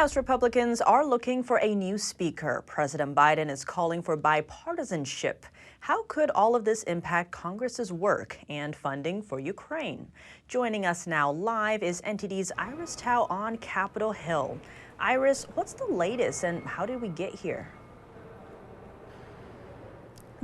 House Republicans are looking for a new speaker. President Biden is calling for bipartisanship. How could all of this impact Congress's work and funding for Ukraine? Joining us now live is NTD's Iris Tao on Capitol Hill. Iris, what's the latest and how did we get here?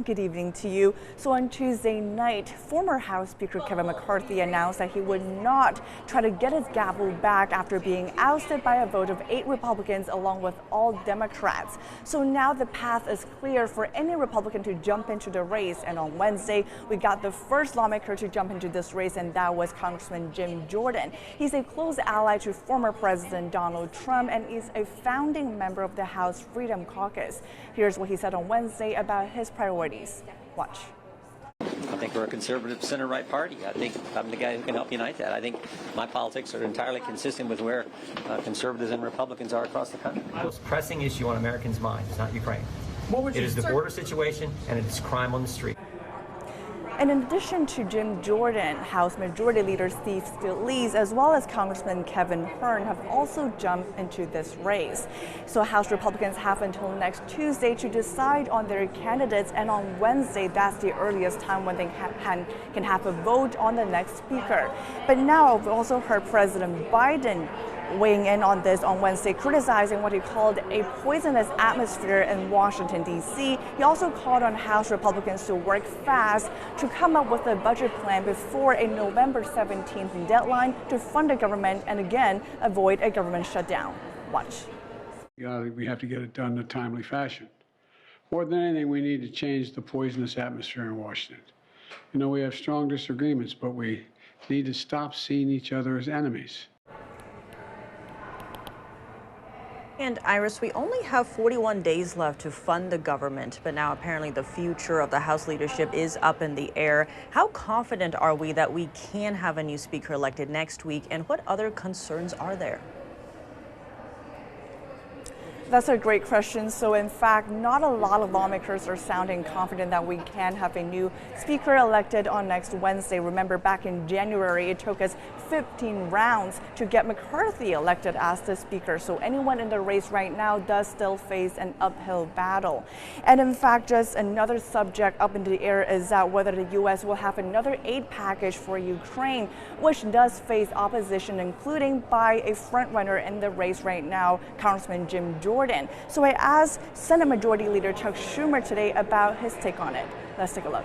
Good evening to you. So on Tuesday night, former House Speaker Kevin McCarthy announced that he would not try to get his gavel back after being ousted by a vote of 8 Republicans along with all Democrats. So now the path is clear for any Republican to jump into the race. And on Wednesday, we got the first lawmaker to jump into this race, and that was Congressman Jim Jordan. He's a close ally to former President Donald Trump and is a founding member of the House Freedom Caucus. Here's what he said on Wednesday about his priorities. Watch. I think we're a conservative center-right party. I think I'm the guy who can help unite that. I think my politics are entirely consistent with where conservatives and Republicans are across the country. The most pressing issue on Americans' minds is not Ukraine. It is the border situation and it is crime on the street. And in addition to Jim Jordan, House Majority Leader Steve Scalise, as well as Congressman Kevin Hern have also jumped into this race. So House Republicans have until next Tuesday to decide on their candidates, and on Wednesday, that's the earliest time when they can have a vote on the next speaker. But now we've also heard President Biden weighing in on this on Wednesday, criticizing what he called a poisonous atmosphere in Washington, D.C. He also called on House Republicans to work fast to come up with a budget plan before a November 17th deadline to fund the government and again avoid a government shutdown. Watch. We have to get it done in a timely fashion. More than anything, we need to change the poisonous atmosphere in Washington. You know, we have strong disagreements, but we need to stop seeing each other as enemies. And Iris, we only have 41 days left to fund the government, but now apparently the future of the House leadership is up in the air. How confident are we that we can have a new speaker elected next week, and what other concerns are there? That's a great question. So in fact, not a lot of lawmakers are sounding confident that we can have a new speaker elected on next Wednesday. Remember, back in January, it took us 15 rounds to get McCarthy elected as the speaker. So anyone in the race right now does still face an uphill battle. And in fact, just another subject up in the air is that whether the U.S. will have another aid package for Ukraine, which does face opposition, including by a frontrunner in the race right now, Congressman Jim Jordan. So I asked Senate Majority Leader Chuck Schumer today about his take on it. Let's take a look.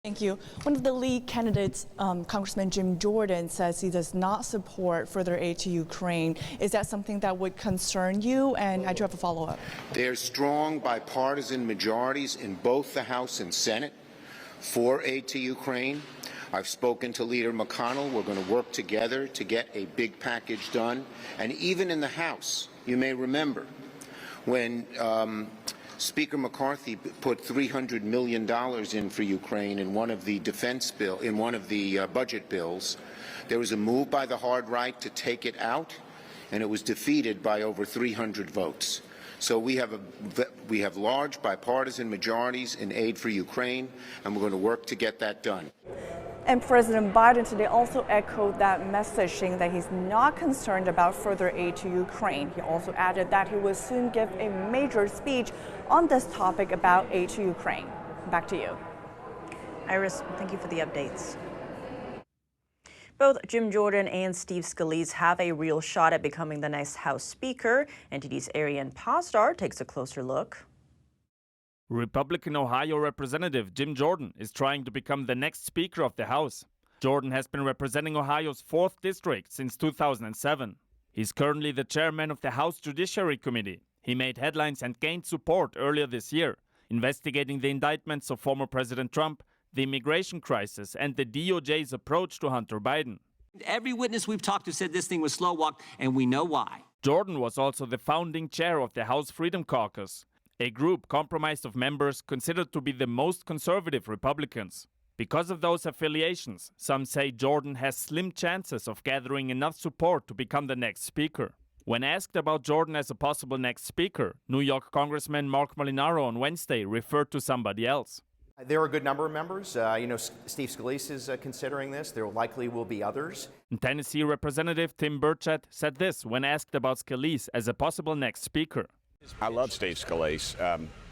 Thank you. One of the lead candidates, Congressman Jim Jordan, says he does not support further aid to Ukraine. Is that something that would concern you? And I do have a follow-up. There's strong bipartisan majorities in both the House and Senate for aid to Ukraine. I've spoken to Leader McConnell. We're going to work together to get a big package done. And even in the House, you may remember when Speaker McCarthy put $300 million in for Ukraine in one of the budget bills, there was a move by the hard right to take it out, and it was defeated by over 300 votes. So we have large bipartisan majorities in aid for Ukraine, and we're going to work to get that done. And President Biden today also echoed that message, saying that he's not concerned about further aid to Ukraine. He also added that he will soon give a major speech on this topic about aid to Ukraine. Back to you. Iris, thank you for the updates. Both Jim Jordan and Steve Scalise have a real shot at becoming the next House Speaker. NTD's Arian Pastar takes a closer look. Republican Ohio Representative Jim Jordan is trying to become the next Speaker of the House. Jordan has been representing Ohio's 4th District since 2007. He's currently the chairman of the House Judiciary Committee. He made headlines and gained support earlier this year, investigating the indictments of former President Trump, the immigration crisis, and the DOJ's approach to Hunter Biden. Every witness we've talked to said this thing was slow walked, and we know why. Jordan was also the founding chair of the House Freedom Caucus, a group comprised of members considered to be the most conservative Republicans. Because of those affiliations, some say Jordan has slim chances of gathering enough support to become the next speaker. When asked about Jordan as a possible next speaker, New York Congressman Mark Molinaro on Wednesday referred to somebody else. There are a good number of members. Steve Scalise is considering this. There likely will be others. Tennessee Representative Tim Burchett said this when asked about Scalise as a possible next speaker. I love Steve Scalise.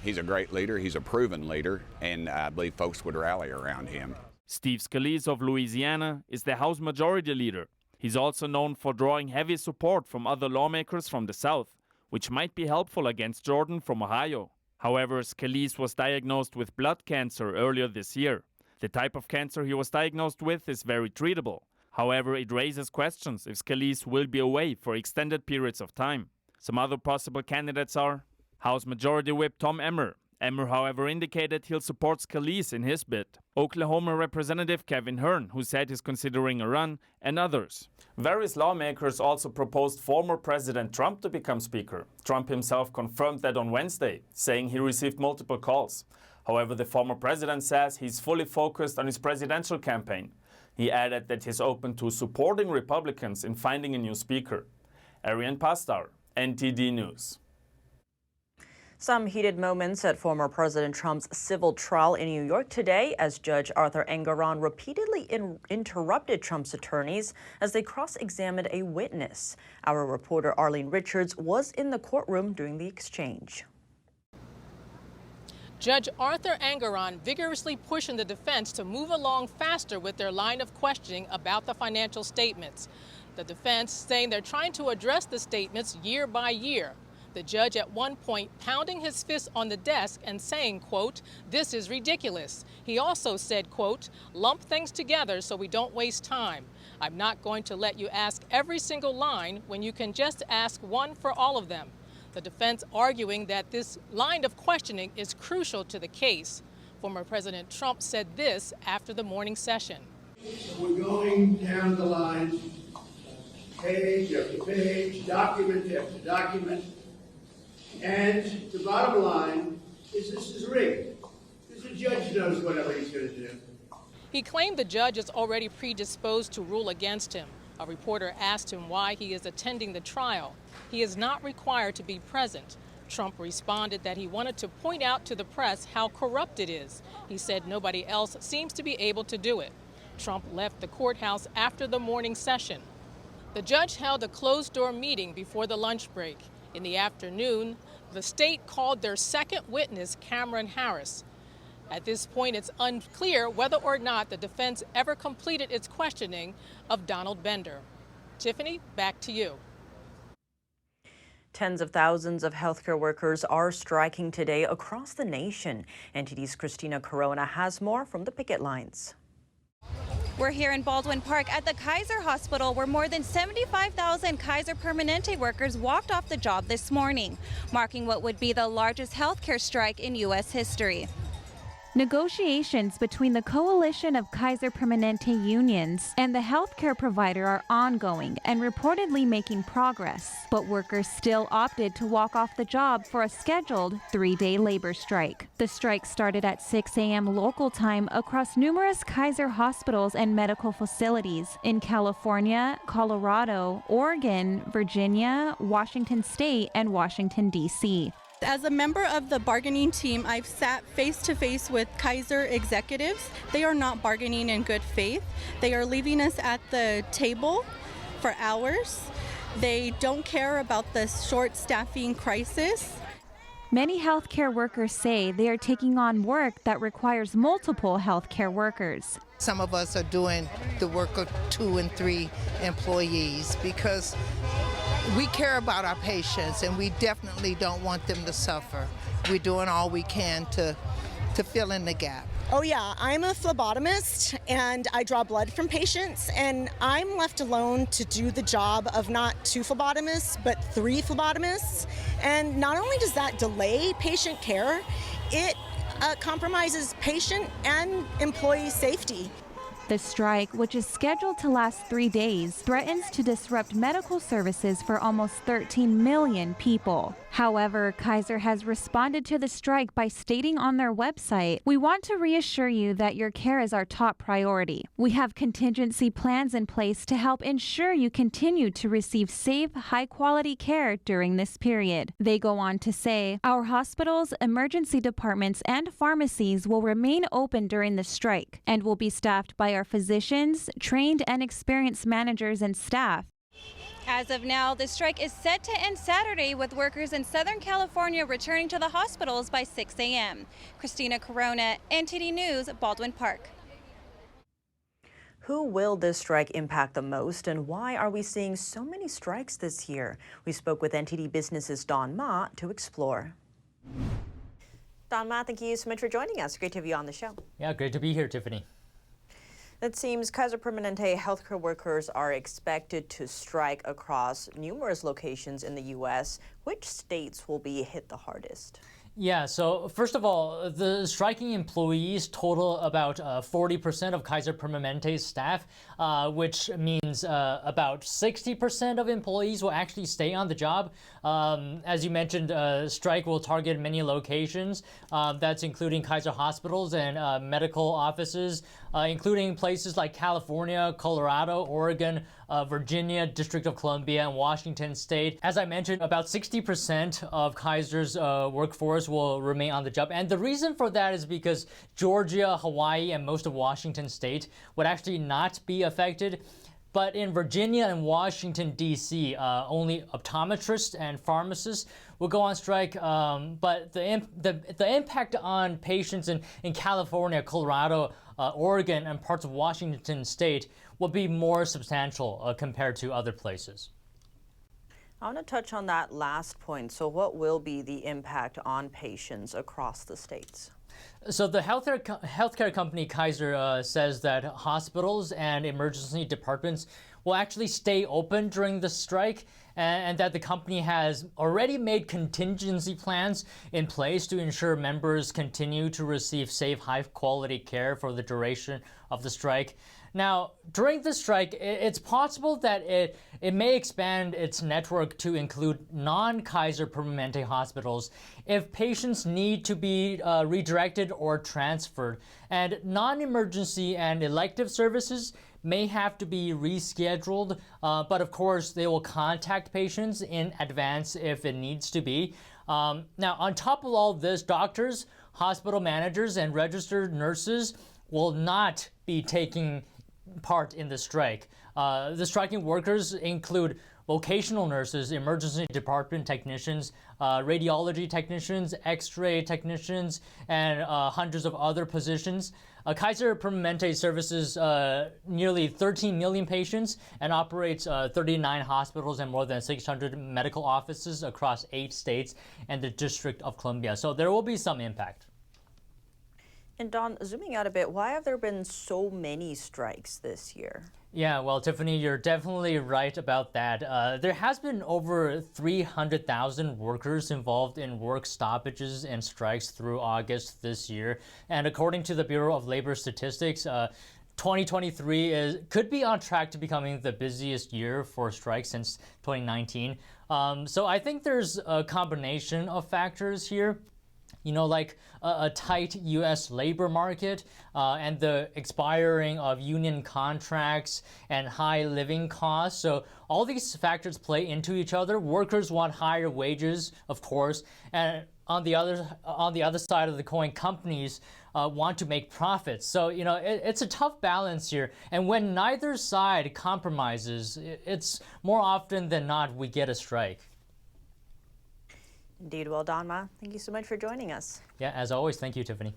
He's a great leader. He's a proven leader, and I believe folks would rally around him. Steve Scalise of Louisiana is the House Majority Leader. He's also known for drawing heavy support from other lawmakers from the South, which might be helpful against Jordan from Ohio. However, Scalise was diagnosed with blood cancer earlier this year. The type of cancer he was diagnosed with is very treatable. However, it raises questions if Scalise will be away for extended periods of time. Some other possible candidates are House Majority Whip Tom Emmer. Emmer, however, indicated he'll support Scalise in his bid. Oklahoma Representative Kevin Hern, who said he's considering a run, and others. Various lawmakers also proposed former President Trump to become Speaker. Trump himself confirmed that on Wednesday, saying he received multiple calls. However, the former president says he's fully focused on his presidential campaign. He added that he's open to supporting Republicans in finding a new Speaker. Arian Pastar, NTD News. Some heated moments at former President Trump's civil trial in New York today as Judge Arthur Engoron repeatedly interrupted Trump's attorneys as they cross-examined a witness. Our reporter Arlene Richards was in the courtroom during the exchange. Judge Arthur Engoron vigorously pushing the defense to move along faster with their line of questioning about the financial statements. The defense saying they're trying to address the statements year by year. The judge at one point pounding his fist on the desk and saying, quote, "This is ridiculous." He also said, quote, "Lump things together so we don't waste time. I'm not going to let you ask every single line when you can just ask one for all of them." The defense arguing that this line of questioning is crucial to the case. Former President Trump said this after the morning session. We're going down the line, page after page, document after document. And the bottom line is this is rigged. The judge knows whatever he's going to do. He claimed the judge is already predisposed to rule against him. A reporter asked him why he is attending the trial. He is not required to be present. Trump responded that he wanted to point out to the press how corrupt it is. He said nobody else seems to be able to do it. Trump left the courthouse after the morning session. The judge held a closed-door meeting before the lunch break. In the afternoon, the state called their second witness, Cameron Harris. At this point, it's unclear whether or not the defense ever completed its questioning of Donald Bender. Tiffany, back to you. Tens of thousands of healthcare workers are striking today across the nation. NTD's Christina Corona has more from the picket lines. We're here in Baldwin Park at the Kaiser Hospital, where more than 75,000 Kaiser Permanente workers walked off the job this morning, marking what would be the largest healthcare strike in U.S. history. Negotiations between the coalition of Kaiser Permanente unions and the healthcare provider are ongoing and reportedly making progress, but workers still opted to walk off the job for a scheduled 3-day labor strike. The strike started at 6 a.m. local time across numerous Kaiser hospitals and medical facilities in California, Colorado, Oregon, Virginia, Washington State, and Washington, D.C. As a member of the bargaining team, I've sat face-to-face with Kaiser executives. They are not bargaining in good faith. They are leaving us at the table for hours. They don't care about the short staffing crisis. Many healthcare workers say they are taking on work that requires multiple healthcare workers. Some of us are doing the work of 2 and 3 employees because we care about our patients and we definitely don't want them to suffer. We're doing all we can to fill in the gap. Oh yeah, I'm a phlebotomist and I draw blood from patients, and I'm left alone to do the job of not 2 phlebotomists but 3 phlebotomists. And not only does that delay patient care, it compromises patient and employee safety. The strike, which is scheduled to last 3 days, threatens to disrupt medical services for almost 13 million people. However, Kaiser has responded to the strike by stating on their website, "We want to reassure you that your care is our top priority. We have contingency plans in place to help ensure you continue to receive safe, high-quality care during this period." They go on to say, "Our hospitals, emergency departments, and pharmacies will remain open during the strike and will be staffed by our physicians, trained and experienced managers and staff." As of now, the strike is set to end Saturday, with workers in Southern California returning to the hospitals by 6 a.m. Christina Corona, NTD News, Baldwin Park. Who will this strike impact the most, and why are we seeing so many strikes this year? We spoke with NTD Business's Don Ma to explore. Don Ma, thank you so much for joining us. Great to have you on the show. Yeah, great to be here, Tiffany. It seems Kaiser Permanente healthcare workers are expected to strike across numerous locations in the U.S. Which states will be hit the hardest? Yeah, so first of all, the striking employees total about 40% of Kaiser Permanente's staff, which means about 60% of employees will actually stay on the job. As you mentioned, strike will target many locations. That's including Kaiser hospitals and medical offices, including places like California, Colorado, Oregon, Virginia, District of Columbia, and Washington State. As I mentioned, about 60% of Kaiser's workforce will remain on the job. And the reason for that is because Georgia, Hawaii, and most of Washington State would actually not be affected. But in Virginia and Washington, D.C., only optometrists and pharmacists will go on strike. But the impact on patients in California, Colorado, Oregon, and parts of Washington State will be more substantial compared to other places. I want to touch on that last point. So what will be the impact on patients across the states? So the healthcare company Kaiser says that hospitals and emergency departments will actually stay open during the strike, and that the company has already made contingency plans in place to ensure members continue to receive safe, high-quality care for the duration of the strike. Now, during the strike, it's possible that it may expand its network to include non-Kaiser Permanente hospitals if patients need to be redirected or transferred. And non-emergency and elective services may have to be rescheduled, but of course, they will contact patients in advance if it needs to be. Now, on top of all this, doctors, hospital managers, and registered nurses will not be taking part in the strike. The striking workers include vocational nurses, emergency department technicians, radiology technicians, x-ray technicians, and hundreds of other positions. Kaiser Permanente services nearly 13 million patients and operates 39 hospitals and more than 600 medical offices across 8 states and the District of Columbia. So there will be some impact. And Don, zooming out a bit, why have there been so many strikes this year? Yeah, well, Tiffany, you're definitely right about that. There has been over 300,000 workers involved in work stoppages and strikes through August this year. And according to the Bureau of Labor Statistics, 2023 could be on track to becoming the busiest year for strikes since 2019. So I think there's a combination of factors here. You know, like a tight U.S. labor market and the expiring of union contracts and high living costs. So all these factors play into each other. Workers want higher wages, of course, and on the other side of the coin, companies want to make profits. So, you know, it's a tough balance here. And when neither side compromises, it's more often than not we get a strike. Indeed. Well, Don Ma, thank you so much for joining us. Yeah, as always, thank you, Tiffany.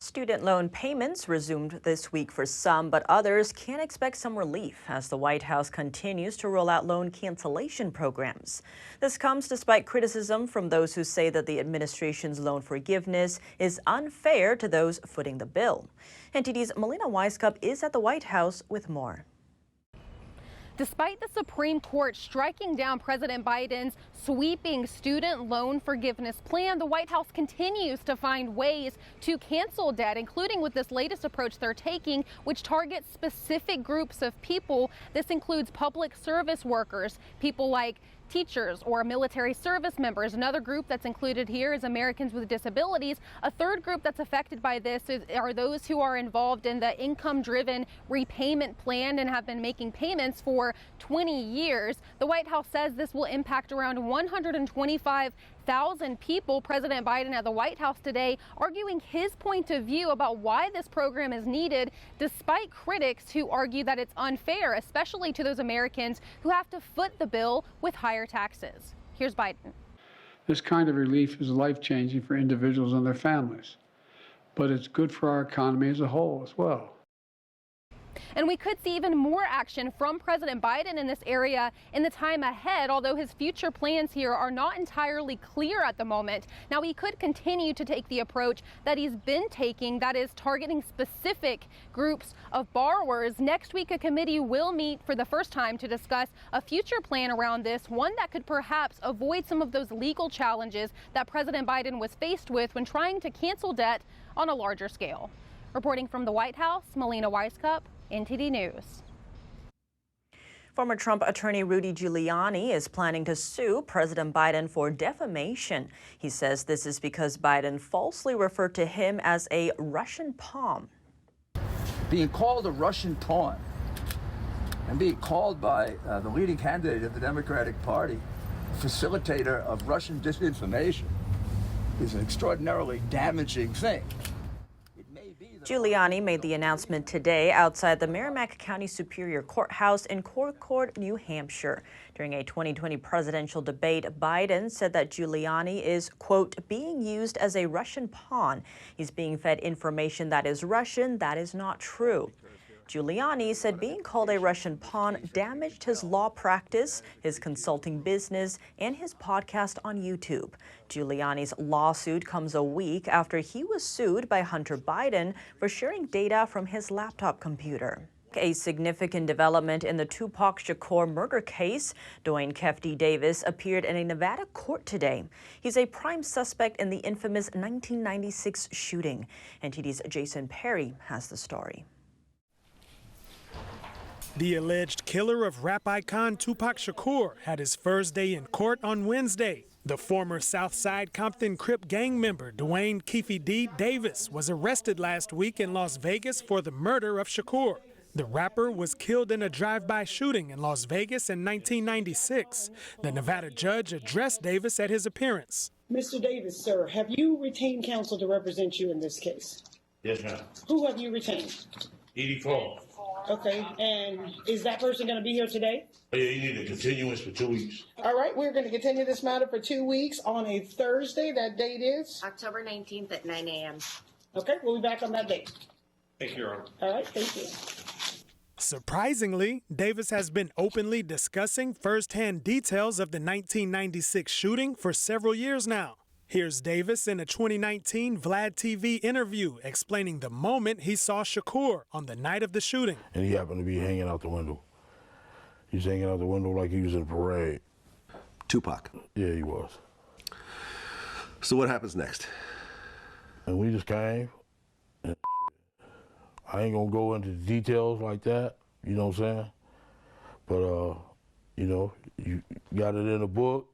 Student loan payments resumed this week for some, but others can expect some relief as the White House continues to roll out loan cancellation programs. This comes despite criticism from those who say that the administration's loan forgiveness is unfair to those footing the bill. NTD's Melina Weiskup is at the White House with more. Despite the Supreme Court striking down President Biden's sweeping student loan forgiveness plan, the White House continues to find ways to cancel debt, including with this latest approach they're taking, which targets specific groups of people. This includes public service workers, people like teachers or military service members. Another group that's included here is Americans with disabilities. A third group that's affected by this are those who are involved in the income-driven repayment plan and have been making payments for 20 years. The White House says this will impact around 125,000 people. President Biden at the White House today arguing his point of view about why this program is needed, despite critics who argue that it's unfair, especially to those Americans who have to foot the bill with higher taxes. Here's Biden. This kind of relief is life-changing for individuals and their families, but it's good for our economy as a whole as well. And we could see even more action from President Biden in this area in the time ahead, although his future plans here are not entirely clear at the moment. Now, he could continue to take the approach that he's been taking, that is targeting specific groups of borrowers. Next week, a committee will meet for the first time to discuss a future plan around this, one that could perhaps avoid some of those legal challenges that President Biden was faced with when trying to cancel debt on a larger scale. Reporting from the White House, Melina Weiskup, NTD News. Former Trump attorney Rudy Giuliani is planning to sue President Biden for defamation. He says this is because Biden falsely referred to him as a Russian pawn. Being called a Russian pawn and being called by the leading candidate of the Democratic Party, facilitator of Russian disinformation, is an extraordinarily damaging thing. Giuliani made the announcement today outside the Merrimack County Superior Courthouse in Concord, New Hampshire. During a 2020 presidential debate, Biden said that Giuliani is, quote, being used as a Russian pawn. He's being fed information that is Russian. That is not true. Giuliani said being called a Russian pawn damaged his law practice, his consulting business, and his podcast on YouTube. Giuliani's lawsuit comes a week after he was sued by Hunter Biden for sharing data from his laptop computer. A significant development in the Tupac Shakur murder case. Dwayne Keffe Davis appeared in a Nevada court today. He's a prime suspect in the infamous 1996 shooting. NTD's Jason Perry has the story. The alleged killer of rap icon Tupac Shakur had his first day in court on Wednesday. The former Southside Compton Crip gang member Dwayne Keffe D. Davis was arrested last week in Las Vegas for the murder of Shakur. The rapper was killed in a drive-by shooting in Las Vegas in 1996. The Nevada judge addressed Davis at his appearance. Mr. Davis, sir, have you retained counsel to represent you in this case? Yes, ma'am. Who have you retained? 84. Okay, and is that person going to be here today? Yeah, you need a continuance for 2 weeks. All right, we're going to continue this matter for 2 weeks on a Thursday. That date is? October 19th at 9 a.m. Okay, we'll be back on that date. Thank you, Your Honor. All right, thank you. Surprisingly, Davis has been openly discussing firsthand details of the 1996 shooting for several years now. Here's Davis in a 2019 Vlad TV interview explaining the moment he saw Shakur on the night of the shooting. And he happened to be hanging out the window. He's hanging out the window like he was in a parade. Tupac? Yeah, he was. So what happens next? And we just came. And I ain't gonna go into the details like that, you know what I'm saying? But, you know, you got it in a book.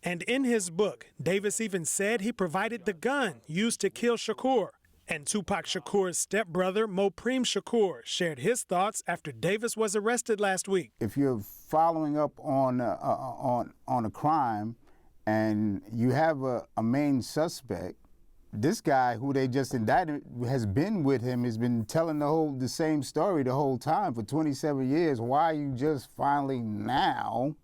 And in his book, Davis even said he provided the gun used to kill Shakur. And Tupac Shakur's stepbrother, Mopreme Shakur, shared his thoughts after Davis was arrested last week. If you're following up on a crime and you have a main suspect, this guy who they just indicted has been with him, has been telling the same story the whole time for 27 years. Why are you just finally now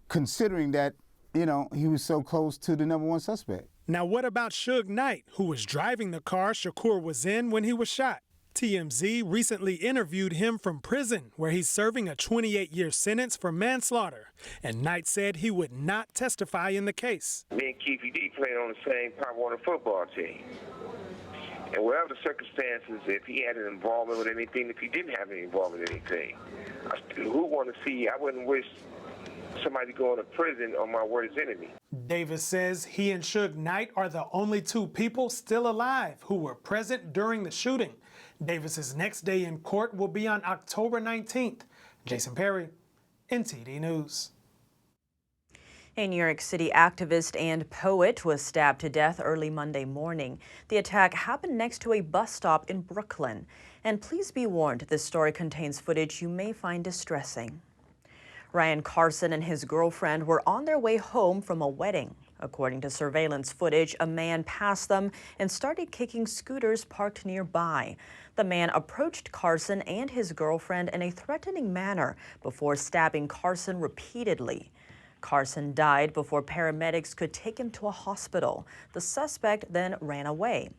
considering that, you know, he was so close to the #1 suspect? Now, what about Suge Knight, who was driving the car Shakur was in when he was shot? TMZ recently interviewed him from prison, where he's serving a 28-year sentence for manslaughter. And Knight said he would not testify in the case. Me and Keffe D played on the same Pop Warner football team. And whatever the circumstances, if he had an involvement with anything, if he didn't have any involvement with anything, who want to see? I wouldn't wish somebody going to prison on my worst enemy. Davis says he and Suge Knight are the only two people still alive who were present during the shooting. Davis's next day in court will be on October 19th. Jason Perry, NTD News. A New York City activist and poet was stabbed to death early Monday morning. The attack happened next to a bus stop in Brooklyn. And please be warned, this story contains footage you may find distressing. Ryan Carson and his girlfriend were on their way home from a wedding. According to surveillance footage, a man passed them and started kicking scooters parked nearby. The man approached Carson and his girlfriend in a threatening manner before stabbing Carson repeatedly. Carson died before paramedics could take him to a hospital. The suspect then ran away.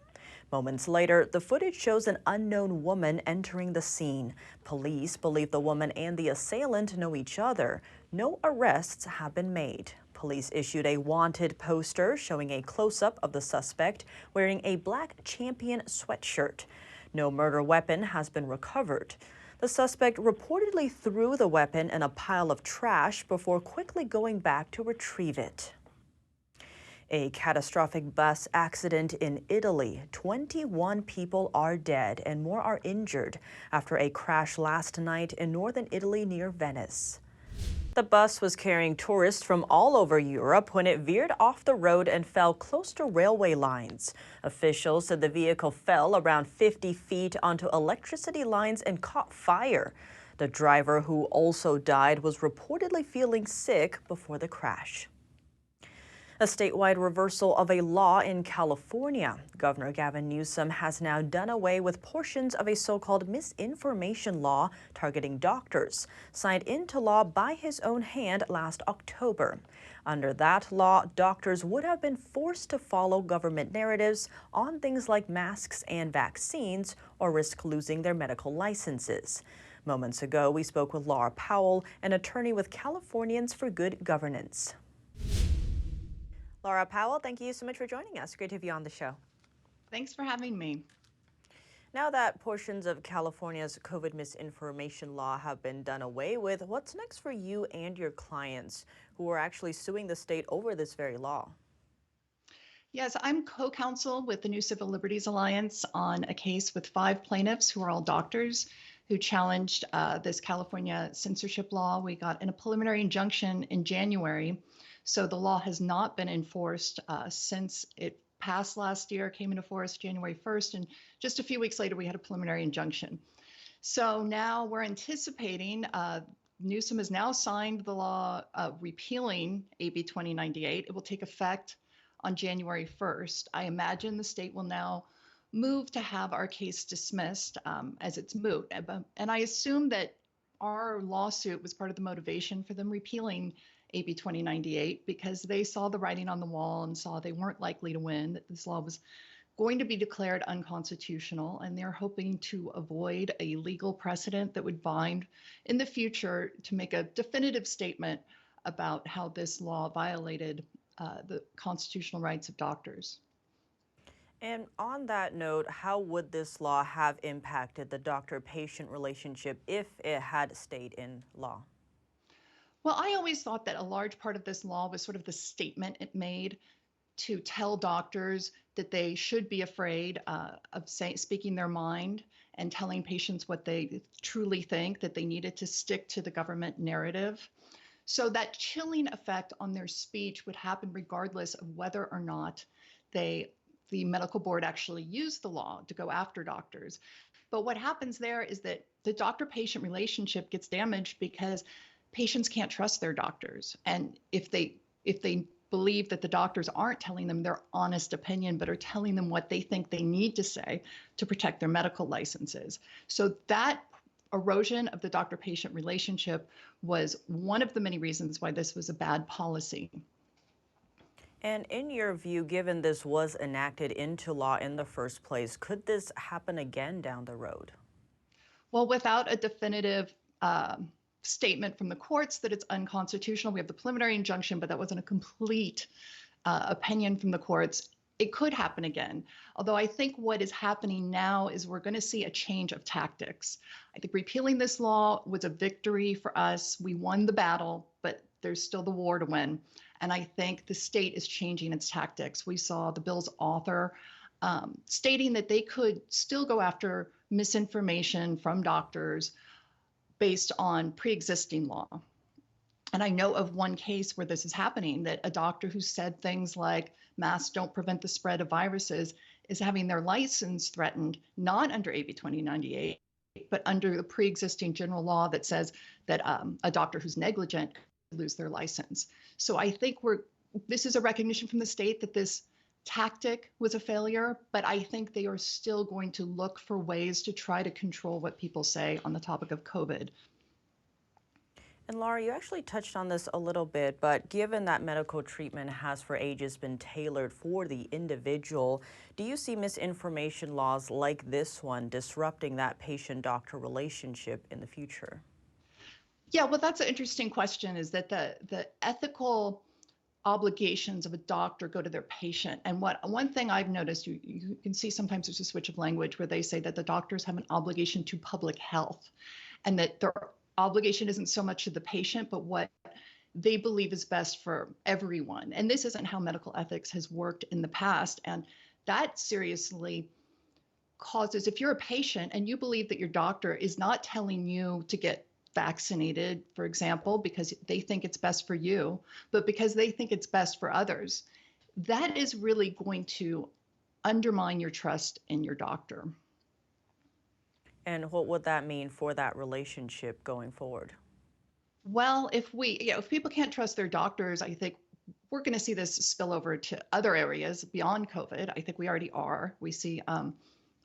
Moments later, the footage shows an unknown woman entering the scene. Police believe the woman and the assailant know each other. No arrests have been made. Police issued a wanted poster showing a close-up of the suspect wearing a black Champion sweatshirt. No murder weapon has been recovered. The suspect reportedly threw the weapon in a pile of trash before quickly going back to retrieve it. A catastrophic bus accident in Italy. 21 people are dead and more are injured after a crash last night in northern Italy near Venice. The bus was carrying tourists from all over Europe when it veered off the road and fell close to railway lines. Officials said the vehicle fell around 50 feet onto electricity lines and caught fire. The driver, who also died, was reportedly feeling sick before the crash. A statewide reversal of a law in California. Governor Gavin Newsom has now done away with portions of a so-called misinformation law targeting doctors, signed into law by his own hand last October. Under that law, doctors would have been forced to follow government narratives on things like masks and vaccines or risk losing their medical licenses. Moments ago, we spoke with Laura Powell, an attorney with Californians for Good Governance. Laura Powell, thank you so much for joining us. Great to have you on the show. Thanks for having me. Now that portions of California's COVID misinformation law have been done away with, what's next for you and your clients who are actually suing the state over this very law? Yes, I'm co-counsel with the New Civil Liberties Alliance on a case with 5 plaintiffs who are all doctors who challenged this California censorship law. We got in a preliminary injunction in January. So the law has not been enforced since it passed last year, came into force January 1st, and just a few weeks later, we had a preliminary injunction. So now we're anticipating, Newsom has now signed the law repealing AB 2098. It will take effect on January 1st. I imagine the state will now move to have our case dismissed as it's moot. And I assume that our lawsuit was part of the motivation for them repealing AB 2098 because they saw the writing on the wall and saw they weren't likely to win, that this law was going to be declared unconstitutional, and they're hoping to avoid a legal precedent that would bind in the future to make a definitive statement about how this law violated the constitutional rights of doctors. And on that note, how would this law have impacted the doctor-patient relationship if it had stayed in law? Well, I always thought that a large part of this law was sort of the statement it made to tell doctors that they should be afraid of speaking their mind and telling patients what they truly think, that they needed to stick to the government narrative. So that chilling effect on their speech would happen regardless of whether or not the medical board actually used the law to go after doctors. But what happens there is that the doctor-patient relationship gets damaged because patients can't trust their doctors. And if they believe that the doctors aren't telling them their honest opinion, but are telling them what they think they need to say to protect their medical licenses. So that erosion of the doctor-patient relationship was one of the many reasons why this was a bad policy. And in your view, given this was enacted into law in the first place, could this happen again down the road? Well, without a definitive statement from the courts that it's unconstitutional. We have the preliminary injunction, but that wasn't a complete opinion from the courts. it could happen again. Although I think what is happening now is we're going to see a change of tactics. I think repealing this law was a victory for us. We won the battle, but there's still the war to win. And I think the state is changing its tactics. We saw the bill's author stating that they could still go after misinformation from doctors based on pre-existing law. And I know of one case where this is happening, that a doctor who said things like masks don't prevent the spread of viruses is having their license threatened, not under AB 2098, but under the pre-existing general law that says that a doctor who's negligent could lose their license. So I think this is a recognition from the state that this tactic was a failure, but I think they are still going to look for ways to try to control what people say on the topic of COVID. And Laura, you actually touched on this a little bit, but given that medical treatment has for ages been tailored for the individual, do you see misinformation laws like this one disrupting that patient-doctor relationship in the future? Yeah, well, that's an interesting question, is that the ethical obligations of a doctor go to their patient. And one thing I've noticed, you can see sometimes there's a switch of language where they say that the doctors have an obligation to public health, and that their obligation isn't so much to the patient, but what they believe is best for everyone. And this isn't how medical ethics has worked in the past. And that seriously causes, if you're a patient and you believe that your doctor is not telling you to get vaccinated, for example, because they think it's best for you, but because they think it's best for others, that is really going to undermine your trust in your doctor. And what would that mean for that relationship going forward? Well, if people can't trust their doctors, I think we're going to see this spill over to other areas beyond COVID. I think we already are. We see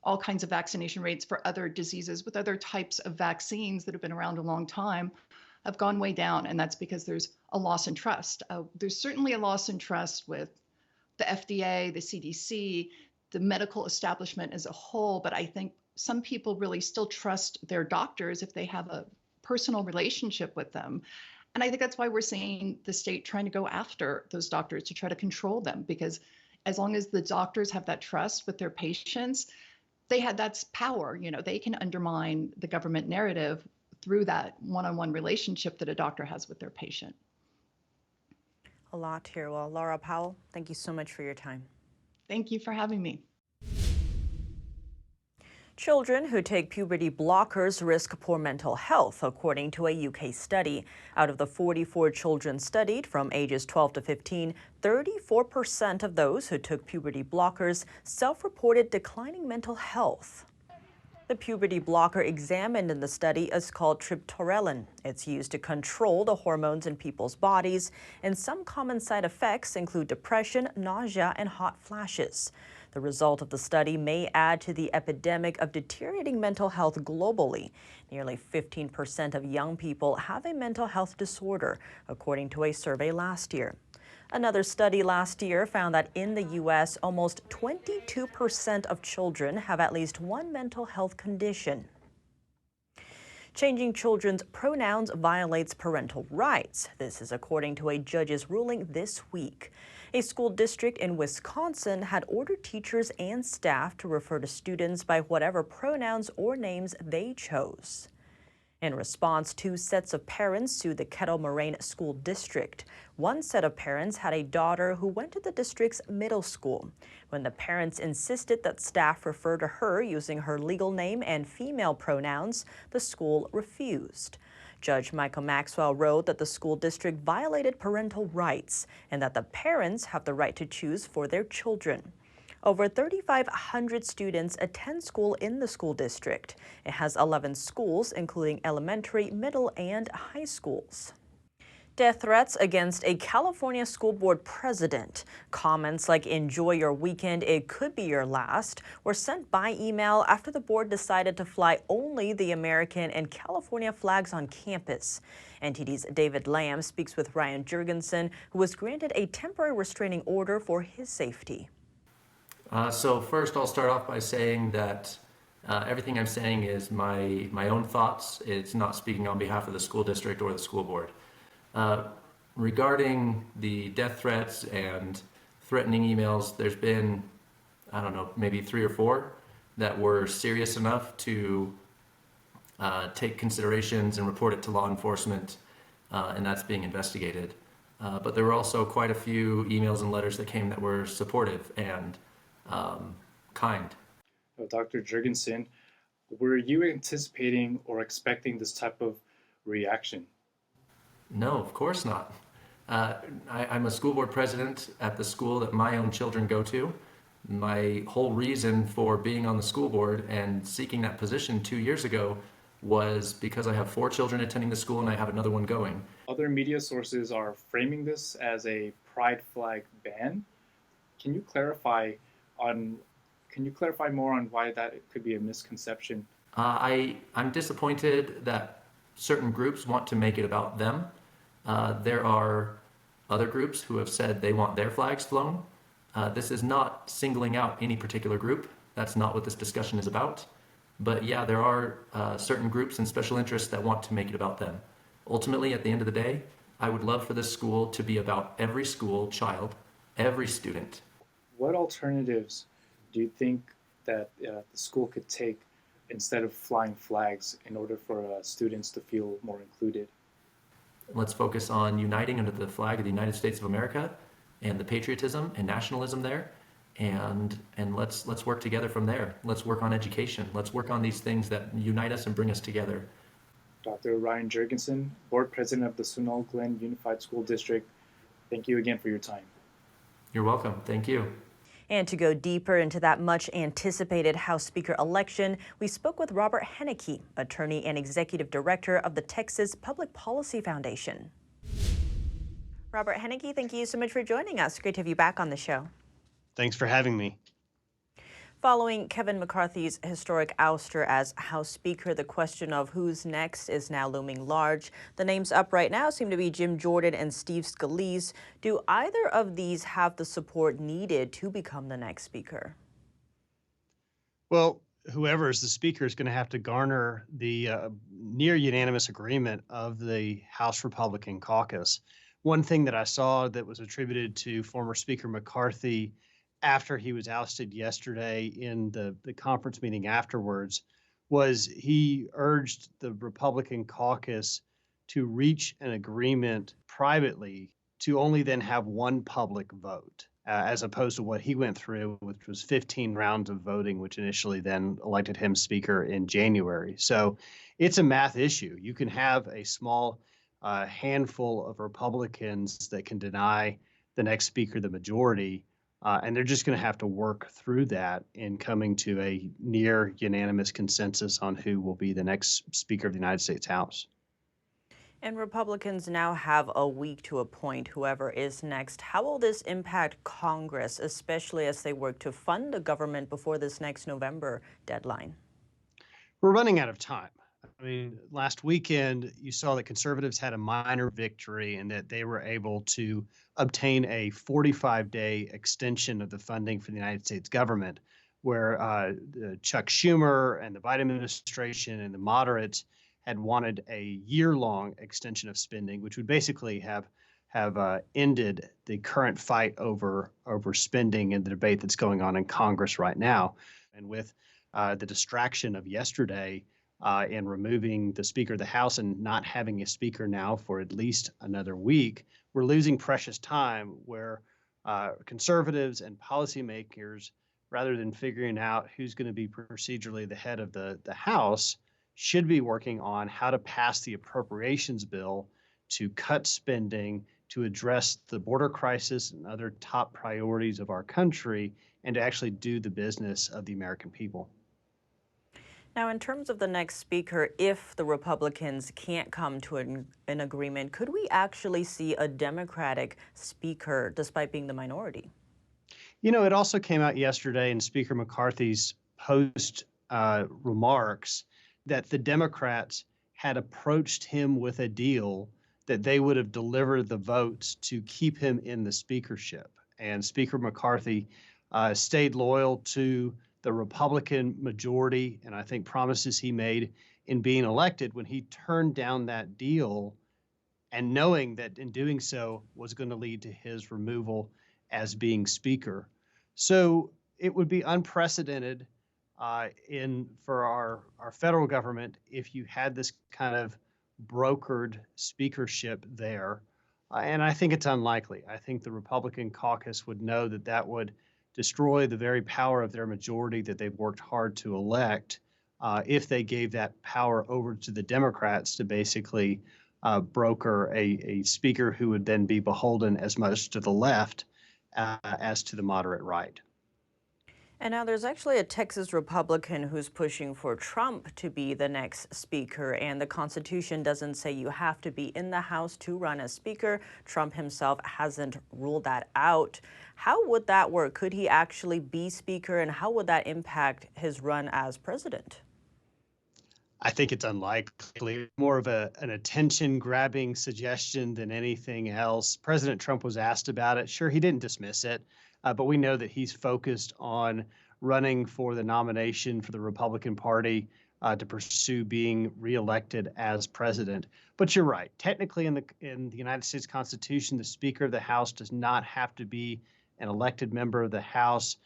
all kinds of vaccination rates for other diseases with other types of vaccines that have been around a long time have gone way down. And that's because there's a loss in trust. There's certainly a loss in trust with the FDA, the CDC, the medical establishment as a whole. But I think some people really still trust their doctors if they have a personal relationship with them. And I think that's why we're seeing the state trying to go after those doctors to try to control them, because as long as the doctors have that trust with their patients, that's power. They can undermine the government narrative through that one-on-one relationship that a doctor has with their patient. A lot here. Well, Laura Powell, thank you so much for your time. Thank you for having me. Children who take puberty blockers risk poor mental health, according to a UK study. Out of the 44 children studied from ages 12 to 15, 34% of those who took puberty blockers self-reported declining mental health. The puberty blocker examined in the study is called triptorelin. It's used to control the hormones in people's bodies, and some common side effects include depression, nausea, and hot flashes. The result of the study may add to the epidemic of deteriorating mental health globally. Nearly 15% of young people have a mental health disorder, according to a survey last year. Another study last year found that in the U.S., almost 22% of children have at least one mental health condition. Changing children's pronouns violates parental rights. This is according to a judge's ruling this week. A school district in Wisconsin had ordered teachers and staff to refer to students by whatever pronouns or names they chose. In response, 2 sets of parents sued the Kettle Moraine School District. One set of parents had a daughter who went to the district's middle school. When the parents insisted that staff refer to her using her legal name and female pronouns, the school refused. Judge Michael Maxwell wrote that the school district violated parental rights and that the parents have the right to choose for their children. Over 3,500 students attend school in the school district. It has 11 schools, including elementary, middle, and high schools. Death threats against a California school board president. Comments like "enjoy your weekend, it could be your last" were sent by email after the board decided to fly only the American and California flags on campus. NTD's David Lamb speaks with Ryan Jurgensen, who was granted a temporary restraining order for his safety. So first, I'll start off by saying that everything I'm saying is my own thoughts. It's not speaking on behalf of the school district or the school board. Regarding the death threats and threatening emails. There's been, I don't know, maybe 3 or 4 that were serious enough to take considerations and report it to law enforcement, and that's being investigated. But there were also quite a few emails and letters that came that were supportive and kind. Dr. Jurgensen, were you anticipating or expecting this type of reaction? No, of course not. I'm a school board president at the school that my own children go to. My whole reason for being on the school board and seeking that position 2 years ago was because I have 4 children attending the school and I have another one going. Other media sources are framing this as a pride flag ban. Can you clarify more on why that could be a misconception? I'm disappointed that certain groups want to make it about them. There are other groups who have said they want their flags flown. This is not singling out any particular group. That's not what this discussion is about. But yeah, there are certain groups and special interests that want to make it about them. Ultimately, at the end of the day, I would love for this school to be about every school child, every student. What alternatives do you think that the school could take instead of flying flags in order for students to feel more included? Let's focus on uniting under the flag of the United States of America and the patriotism and nationalism there. And let's work together from there. Let's work on education. Let's work on these things that unite us and bring us together. Dr. Ryan Jurgensen, Board President of the Sunol Glen Unified School District, thank you again for your time. You're welcome. Thank you. And to go deeper into that much anticipated House Speaker election, we spoke with Robert Henneke, attorney and executive director of the Texas Public Policy Foundation. Robert Henneke, thank you so much for joining us. Great to have you back on the show. Thanks for having me. Following Kevin McCarthy's historic ouster as House Speaker, the question of who's next is now looming large. The names up right now seem to be Jim Jordan and Steve Scalise. Do either of these have the support needed to become the next Speaker? Well, whoever is the Speaker is going to have to garner the near unanimous agreement of the House Republican caucus. One thing that I saw that was attributed to former Speaker McCarthy after he was ousted yesterday in the conference meeting afterwards was he urged the Republican caucus to reach an agreement privately to only then have one public vote, as opposed to what he went through, which was 15 rounds of voting, which initially then elected him Speaker in January. So it's a math issue. You can have a small handful of Republicans that can deny the next Speaker the majority, and they're just going to have to work through that in coming to a near unanimous consensus on who will be the next Speaker of the United States House. And Republicans now have a week to appoint whoever is next. How will this impact Congress, especially as they work to fund the government before this next November deadline? We're running out of time. I mean, last weekend, you saw that conservatives had a minor victory and that they were able to obtain a 45-day extension of the funding for the United States government, where Chuck Schumer and the Biden administration and the moderates had wanted a year-long extension of spending, which would basically have ended the current fight over spending and the debate that's going on in Congress right now. And with the distraction of yesterday, in removing the Speaker of the House and not having a Speaker now for at least another week, we're losing precious time where conservatives and policymakers, rather than figuring out who's going to be procedurally the head of the House, should be working on how to pass the appropriations bill to cut spending, to address the border crisis and other top priorities of our country, and to actually do the business of the American people. Now, in terms of the next Speaker, if the Republicans can't come to an agreement, could we actually see a Democratic Speaker despite being the minority? You know, it also came out yesterday in Speaker McCarthy's post remarks that the Democrats had approached him with a deal that they would have delivered the votes to keep him in the speakership. And Speaker McCarthy stayed loyal to the Republican majority, and I think promises he made in being elected when he turned down that deal and knowing that in doing so was going to lead to his removal as being Speaker. So it would be unprecedented for our federal government if you had this kind of brokered speakership there. And I think it's unlikely. I think the Republican caucus would know that that would destroy the very power of their majority that they've worked hard to elect if they gave that power over to the Democrats to basically broker a speaker who would then be beholden as much to the left as to the moderate right. And now there's actually a Texas Republican who's pushing for Trump to be the next speaker. And the Constitution doesn't say you have to be in the House to run as speaker. Trump himself hasn't ruled that out. How would that work? Could he actually be speaker? And how would that impact his run as president? I think it's unlikely, more of an attention-grabbing suggestion than anything else. President Trump was asked about it. Sure, he didn't dismiss it, but we know that he's focused on running for the nomination for the Republican Party to pursue being reelected as president. But you're right. Technically, in the United States Constitution, the Speaker of the House does not have to be an elected member of the House.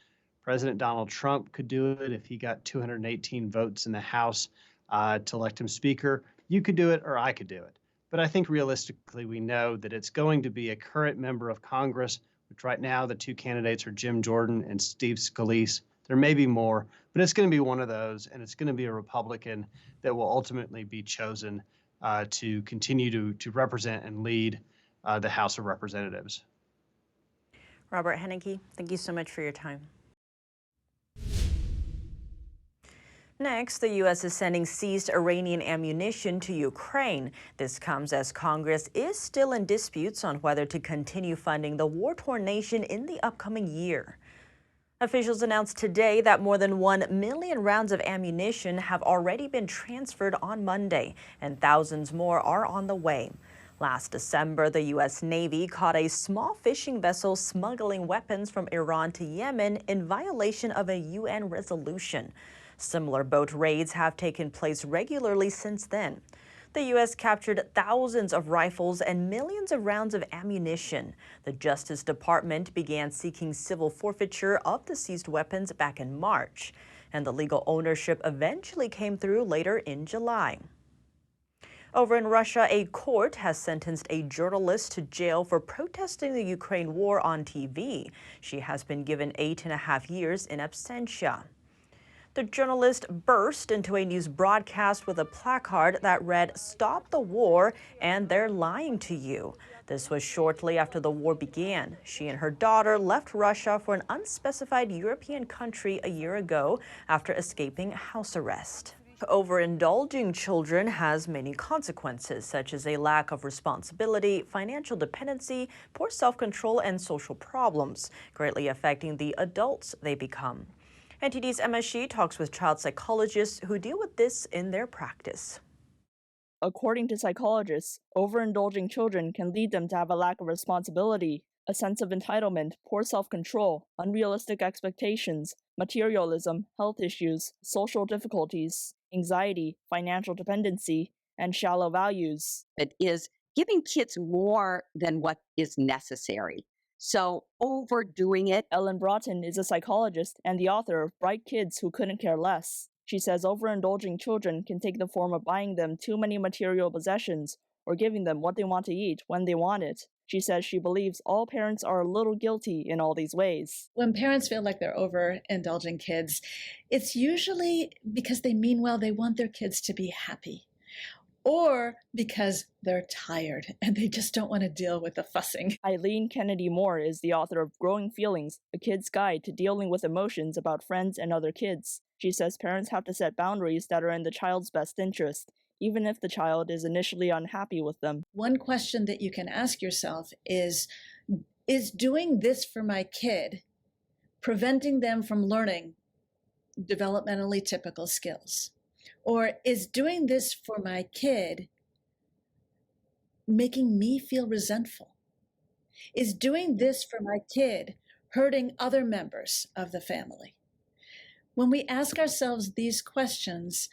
President Donald Trump could do it if he got 218 votes in the House to elect him Speaker. You could do it, or I could do it. But I think realistically, we know that it's going to be a current member of Congress, which right now the two candidates are Jim Jordan and Steve Scalise. There may be more, but it's going to be one of those, and it's going to be a Republican that will ultimately be chosen to continue to represent and lead the House of Representatives. Robert Henneke, thank you so much for your time. Next, the U.S. is sending seized Iranian ammunition to Ukraine. This comes as Congress is still in disputes on whether to continue funding the war-torn nation in the upcoming year. Officials announced today that more than 1 million rounds of ammunition have already been transferred on Monday, and thousands more are on the way. Last December, the U.S. Navy caught a small fishing vessel smuggling weapons from Iran to Yemen in violation of a UN resolution. Similar boat raids have taken place regularly since then. The U.S. captured thousands of rifles and millions of rounds of ammunition. The Justice Department began seeking civil forfeiture of the seized weapons back in March, and the legal ownership eventually came through later in July. Over in Russia, a court has sentenced a journalist to jail for protesting the Ukraine war on TV. She has been given 8.5 years in absentia. The journalist burst into a news broadcast with a placard that read, "Stop the war and they're lying to you." This was shortly after the war began. She and her daughter left Russia for an unspecified European country a year ago after escaping house arrest. Overindulging children has many consequences, such as a lack of responsibility, financial dependency, poor self-control, and social problems, greatly affecting the adults they become. NTD's Emma Shi talks with child psychologists who deal with this in their practice. According to psychologists, overindulging children can lead them to have a lack of responsibility, a sense of entitlement, poor self-control, unrealistic expectations, materialism, health issues, social difficulties, anxiety, financial dependency, and shallow values. It is giving kids more than what is necessary. So overdoing it. Ellen Broughton is a psychologist and the author of Bright Kids Who Couldn't Care Less. She says overindulging children can take the form of buying them too many material possessions or giving them what they want to eat when they want it. She says she believes all parents are a little guilty in all these ways. When parents feel like they're overindulging kids, it's usually because they mean well, they want their kids to be happy. Or because they're tired and they just don't want to deal with the fussing. Eileen Kennedy Moore is the author of Growing Feelings, a kid's guide to dealing with emotions about friends and other kids. She says parents have to set boundaries that are in the child's best interest, even if the child is initially unhappy with them. One question that you can ask yourself is doing this for my kid preventing them from learning developmentally typical skills? Or is doing this for my kid making me feel resentful? Is doing this for my kid hurting other members of the family? When we ask ourselves these questions,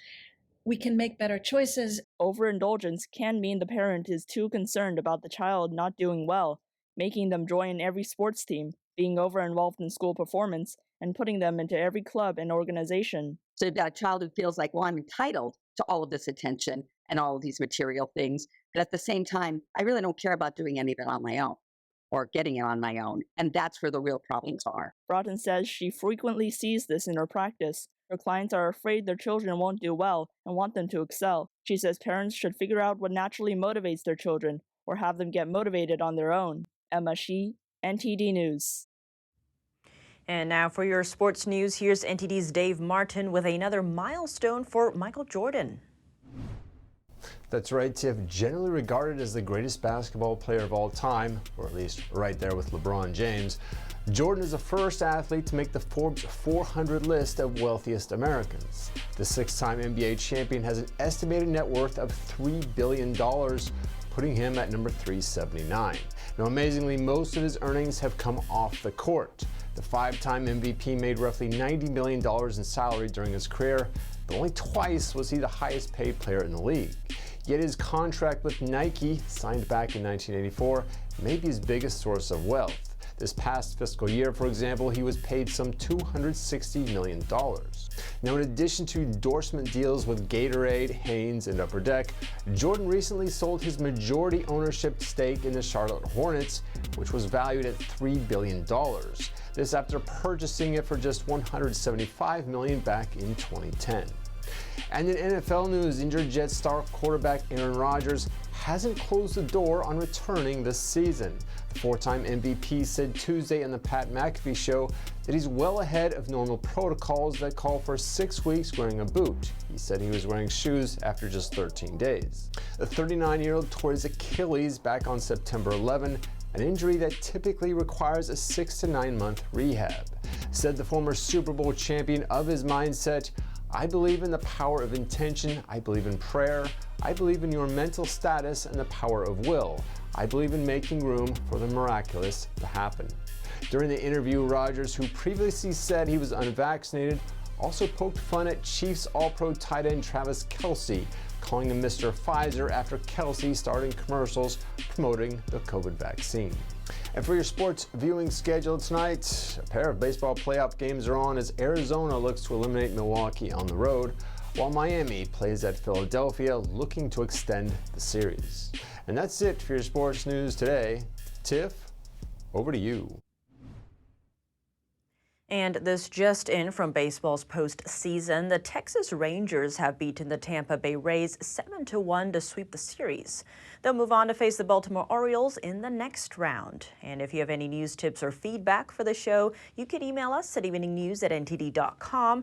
we can make better choices. Overindulgence can mean the parent is too concerned about the child not doing well, making them join every sports team, being over-involved in school performance, and putting them into every club and organization. So you've got a child who feels like, well, I'm entitled to all of this attention and all of these material things, but at the same time, I really don't care about doing any of it on my own or getting it on my own, and that's where the real problems are. Broughton says she frequently sees this in her practice. Her clients are afraid their children won't do well and want them to excel. She says parents should figure out what naturally motivates their children or have them get motivated on their own. Emma Shi, NTD News. And now for your sports news, here's NTD's Dave Martin with another milestone for Michael Jordan. That's right, Tiff. Generally regarded as the greatest basketball player of all time, or at least right there with LeBron James, Jordan is the first athlete to make the Forbes 400 list of wealthiest Americans. The six-time NBA champion has an estimated net worth of $3 billion, putting him at number 379. Now, amazingly, most of his earnings have come off the court. The five-time MVP made roughly $90 million in salary during his career, but only twice was he the highest paid player in the league. Yet his contract with Nike, signed back in 1984, may be his biggest source of wealth. This past fiscal year, for example, he was paid some $260 million. Now, in addition to endorsement deals with Gatorade, Hanes, and Upper Deck, Jordan recently sold his majority ownership stake in the Charlotte Hornets, which was valued at $3 billion. This after purchasing it for just $175 million back in 2010. And in NFL news, injured Jets star quarterback Aaron Rodgers hasn't closed the door on returning this season. The four-time MVP said Tuesday on the Pat McAfee show that he's well ahead of normal protocols that call for 6 weeks wearing a boot. He said he was wearing shoes after just 13 days. The 39-year-old tore his Achilles back on September 11, an injury that typically requires a 6 to 9 month rehab. Said the former Super Bowl champion of his mindset, "I believe in the power of intention, I believe in prayer, I believe in your mental status and the power of will. I believe in making room for the miraculous to happen." During the interview, Rodgers, who previously said he was unvaccinated, also poked fun at Chiefs All-Pro tight end Travis Kelce, calling him Mr. Pfizer after Kelce starred in commercials promoting the COVID vaccine. And for your sports viewing schedule tonight, a pair of baseball playoff games are on as Arizona looks to eliminate Milwaukee on the road, while Miami plays at Philadelphia, looking to extend the series. And that's it for your sports news today. Tiff, over to you. And this just in from baseball's postseason, the Texas Rangers have beaten the Tampa Bay Rays 7-1 to sweep the series. They'll move on to face the Baltimore Orioles in the next round. And if you have any news tips or feedback for the show, you can email us at eveningnews@ntd.com.